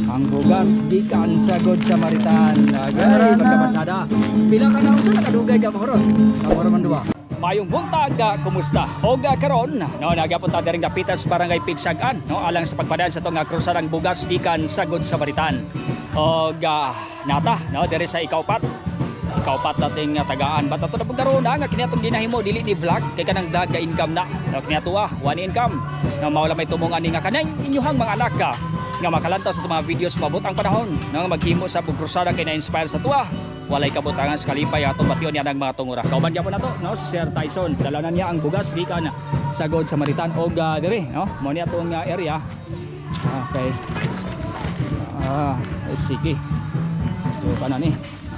Ang bugas gikan sa Good Samaritan. Agay magkabasada. Pila ka na usa nakadugay ka maron. Maron man duwa. Mayong buntag, kumusta? Og karon, no, nagapunta diri dapitan sa barangay Pigsagan, no, alang sa pagpadaan sa tong krusadang bugas gikan sa Good Samaritan. Og nata, no, diri sa ikaupat nating tagaan. Ba't ito na pagkaroon na nga kiniatong ginahimo dili ni vlog kay kanang vlog ka income na. No, kiniatuwa one income. No, mawala may tumungan ni nga kanang inyuhang mga anak ka nga makalantaw sa mga videos mabot ang panahon no, maghimo sa krusada kay na-inspire sa tuwa. Walay kabutangan sa kalipay atong bation niya ng mga tungura. Kauban gyapon nato no si Sir Tyson. Dalanan niya ang bugas gikan sa Good Samaritan og diri no mo ni atong area. Okay. Sige. So kana ni.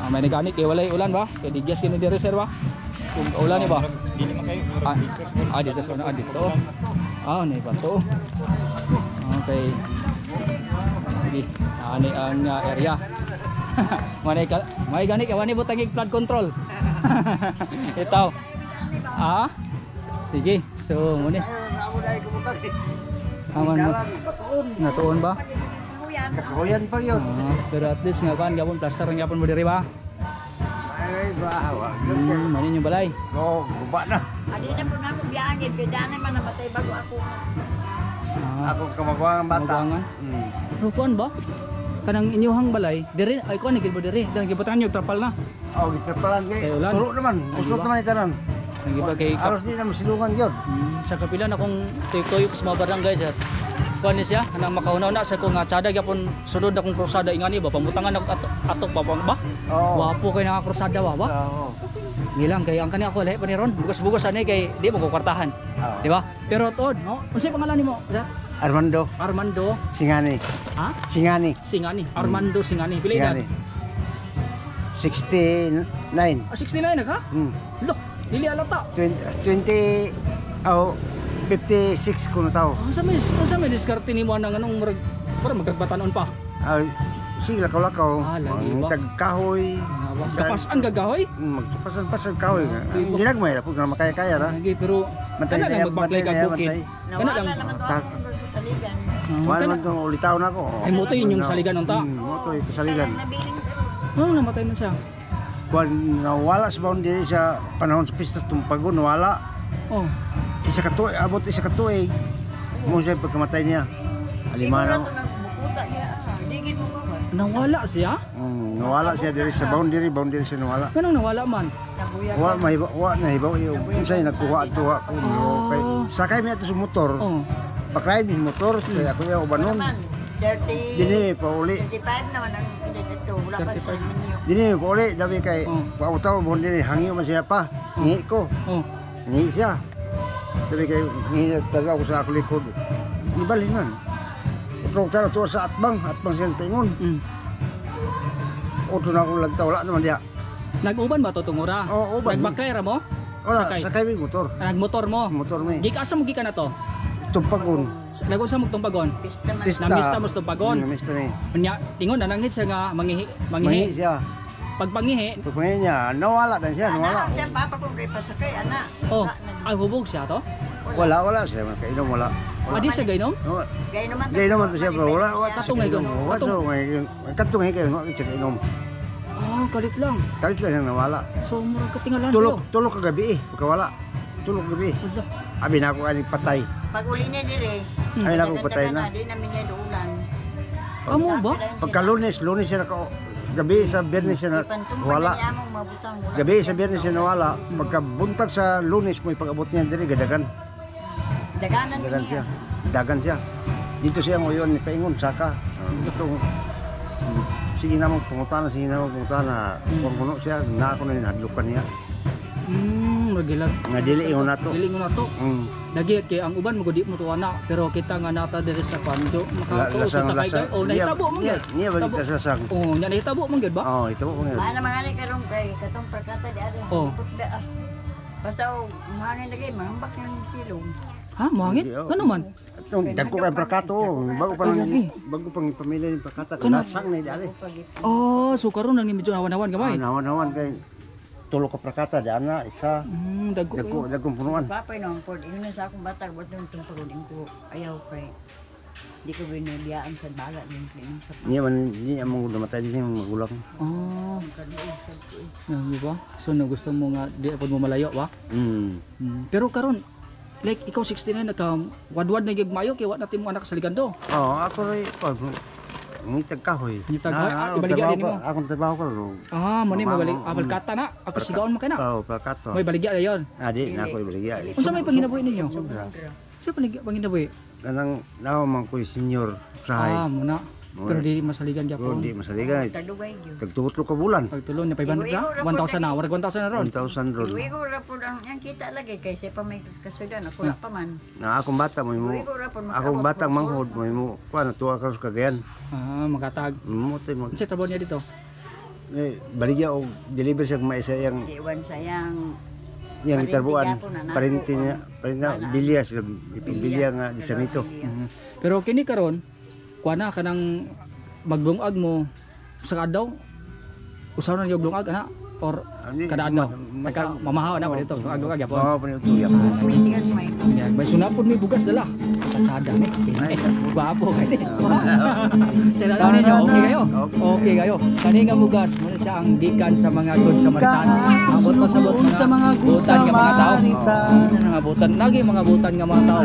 May nagani kay walay ulan ba? Kay digyas kini diri sir ba? Kung ulan ni ba? Dili man kayo. Dito sa dito. Ni ba to? Okay. Sige. Ani ang area. May gani ka wani butang flood control. Itaw. Sige. So muni. Aman mo. Natuon ba? Kakuyan pa yun. Pero at least nga kan gapon plaster nga pon mo diri ba? Ay bawa. Mani yung balay. Guba na. Adi na po na ako biyangin, bidana man namatay bago ako. Ako kamagwang bata. Kamagwangan? Rukuan ba? Kanang inyuhang balay, diri ay ko ni gilbo diri. Dang gibutan yung trapal na. Gitrapalan kay. Tulo naman. Usot naman itanan. Ang giba kay aros ni na masilungan gyud. Sa kapila na kung tuyok sa mga barangay sir. Kuan ni siya kanang makaunaw na sa ko nga tsada gyapon sunod akong krusada ingani ba pamutangan ako atok pa ba? Wapo kay nga krusada ba? Oo. Nilang kay ang kani ako lahi pa ni ron. Bugas-bugas ani kay di mo ko kwartahan. Di ba? Pero tuod, no? Unsay pangalan nimo? Armando Singani. Singani. Armando Singani. Pila edad? 69. 69 na ka? Lo, dili alata. 56 kuno tao. Unsa may diskarte nimo nang anong para magkagbatanon pa? Sige lakaw-lakaw. Tagkahoy. Kapasan gagahoy? Magkapasan kahoy. Ginagmay ra pug na makaya-kaya ra. Lagi pero kana lang magbaklay ka bukid. Kana lang sa saligan. Wala man tong ulitaw na ko. Ay moto inyong saligan unta. Moto ito saligan. Namatay man siya. Kuan nawala sa boundary sa panahon sa pistas tumpagon nawala. Isa ka tuig, abot isa ka tuig. Mo siya pagkamatay niya. Alimano. Nawala siya? Nawala siya diri sa boundary siya nawala. Kanang nawala man? Wa nahibaw yung unsay nagkuha ko kay sakay mi ato sa motor. Pakrain mi motor kay ako yung ubanon. Dini pa uli. 35 naman ang dito, wala pa sa minyo. Dini pa uli dabi kay wa utaw mo dini hangyo man siya pa. Ngi ko. Ngi siya. Dabi kay ngi taga ko sa ako likod. Ibalhin man. Utro ka to sa atbang siyang tingon. Utro na akong lagta wala naman diya. Nag-uban ba to tungura? Oo, uban. Nagbakay ra mo? Wala, sakay mi motor. Nagmotor mo? Motor mi. Asa mo gikan na to? Tumpagon. Nagunsa mo tumpagon? Pista. Namista mo tumpagon? Namista mi. Nya, tingon na nangit siya nga mangihi. Siya. Pag pangihi niya, nawala din siya, nawala. Siya papa ko kay pasakay ana. Ay hubog siya to? Wala siya, kainom wala. Adi siya gainom? Gay naman to siya bro, wala katungay ko. Katungay kayo, siya kainom. Kalit lang siyang nawala. So murag katingalan Tulog kagabi pagkawala. Tulog kagabi. Abi na ako ani patay. Pag uli niya dire. Ay na ako patay na. Di namin niya duulan. Amo ba? Pagka lunes siya nako. Gabi sa Biyernes siya wala. Gabi sa Biyernes siya nawala. Pagkabuntag sa Lunes mo ipag-abot niya dire gadagan. Dagan siya. Dito siya ngayon ni paingon saka. Ito sige na mong pangutana kung kuno siya na ako na hadlukan niya. Magilag. Nga dili ingon nato. Lagi kay ang uban mo di mo tuwana pero kita nga nata diri sa panjo makatuo sa takay kay nahitabo man gyud. Niya balik ka sa sang. Nya nahitabo man gyud ba? Hitabo man gyud. Ana mga ni karong kay katong perkata di ari. Basta mahangin lagi mambak ng silong. Mahangin? Ano man? Dagko kay perkato, bago pang pamilya ni perkata kanasang na di ari. So karon nang medyo nawan-nawan gamay. Nawan-nawan kay tulo ka prakata di ana isa. Dagkong punuan. Papay no pod ino sa akong bata bot nung tungkulin ko ayaw kay. Di ko binibiyaan sa bala ng sa Niya mo namatay din yung magulang. Oh, kaduog sa ko. di ba? So no gusto mo nga di apod mo malayo ba? Pero karon like ikaw 69 nagka-wadwad na gigmayo kay wa natin mo anak sa Ligando. Oo, ako rin. Ngitag kahoy. Ngitag kahoy? Ibaligya din mo? Akong trabaho ko. Mani mabalik. Balkata na. Ako sigaon mo kay na. Oo, balkata. May baligya na yun. Di na ako ibaligya. Unsa may panginabuhi ninyo? Sa panginabuhi? Kanang naman ko'y senior sahay. Muna. Pero di masaligan gyapon. Di masaligan. Tadugay gyud. Tagtutlo ka bulan. Pagtulon na 500 ka? 1,000 na. Warag 1,000 na ron. 1,000 ron. Iwi ko ra pud ang yang kita lagi kay sa pa may kasudan ako la pa man. Na akong bata mo akong batang manghod mo kuan tuwa ka sa Cagayan. Makatag. Mo tay mo. Unsa trabaho niya dito? Baligya og deliver siya maisa yang Iwan sayang yang itarbuan parente niya bilya sila ipibilya nga di sa nito. Pero kini karon kuan na kanang magbungag mo sa adlaw usaw na yung bungag ana or kada adlaw mamahaw na pa dito bungag gyapon. Oo, panituya. Politikas may May sunapod may bugas dala. Pasada ni. Guwapo kay ni. Sila lang ninyo, okay kayo? Okay kayo. Kani nga bugas mo siya ang gikan sa mga good Samaritan. Abot pasabot sa mga butan nga mga tao. Mga butan lagi mga butan nga mga tao.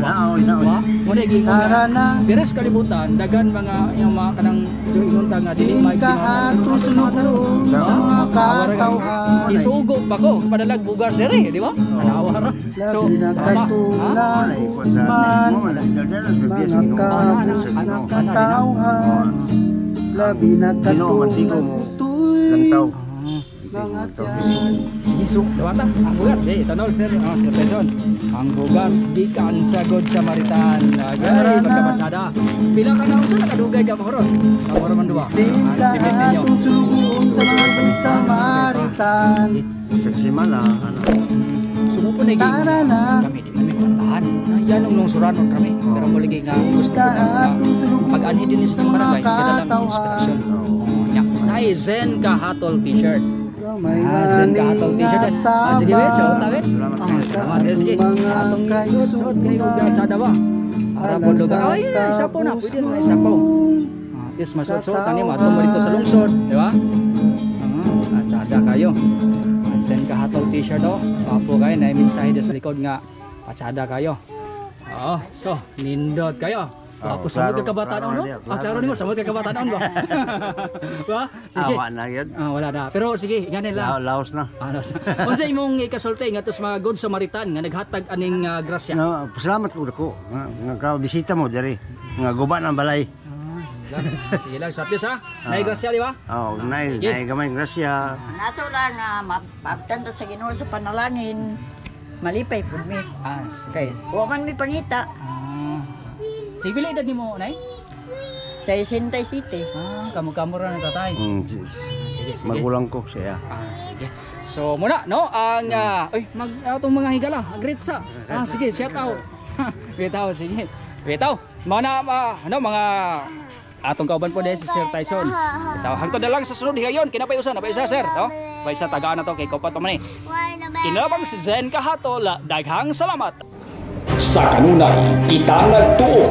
Wa? Mo na gikan. Deres kalibutan dagan mga yung mga kanang inunta nga dili may sa mga katawhan. Isugo pa ko padalag bugas dere, di ba? Anawa ra. So, katauhan labi na katulad mga tiyan. Sige, so, dawata, ang bugas, itanol, sir, sir Pedron. Ang bugas, gikan sa good Samaritan. Agay, magkabatsada. Pila ka na usa nakadugay ka maron. Kamoro man duwa. Sila atong sugun sa mga good Samaritan. Sagsimala, Sumupo na kami di namin pantahan. Yan ang lungsuran ng kami. Pero muli nga gusto ko na pag-ani din sa barangay. Kita lang inspirasyon. Nay Zen Kahatol t-shirt. Zen Kahatol t-shirt. Sige be, so tabi. Salamat. Sige. Atong suot kayo gatsada ba? Para po lugar. Ay, isa po na. Pwede na isa po. Is masuot-suotan niyo. Matong mo dito sa lungsod. Di ba? Gatsada kayo. Zen Kahatol t-shirt o. Papo kayo. Na mensahe sa likod nga. Gatsada kayo. So, nindot kayo. Tapos samot ka kabataan no? Klaro nimo samot ka kabataan ba? Ba? Sige. Na yun. Wala na. Pero sige, ganin lang. Laos na. Unsa imong ikasulti nga tos mga good Samaritan nga naghatag aning grasya? No, pasalamat ko dako nga kabisita mo diri. Nga guba ng balay. Sige lang, sapis ha. Nay grasya di ba? Nay gamay grasya. nato lang mapabtan ta sa Ginoo sa panalangin. Malipay pud mi. Okay. Wa man mi pangita. Sige, bila edad ni mo, Nay? Sa 67. Kamu-kamu ra na tatay. Sige. Magulang ko siya. Sige. So, muna, no? Ang, itong mga higala, agritsa. Sige, shout out. Bitaw, sige. Bitaw, mga mga atong kauban po dahil si Sir Tyson. Bitaw, hangtod na lang sa sunod higayon. Kinapayusa, sir, no? Paisa tagaan na to, kay Kaupat pa man eh. Kinabang si Zen Kahatol, daghang salamat. Sa kanunay, kita nagtuo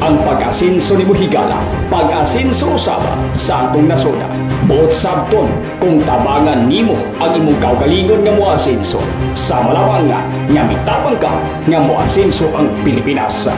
ang pag-asinso ni Higala, pag-asinso usaba sa atong nasona. Buot sabton kung tabangan nimo ang imong kaugalingon nga moasinso sa malawang nga mitapang ka nga moasinso ang Pilipinas.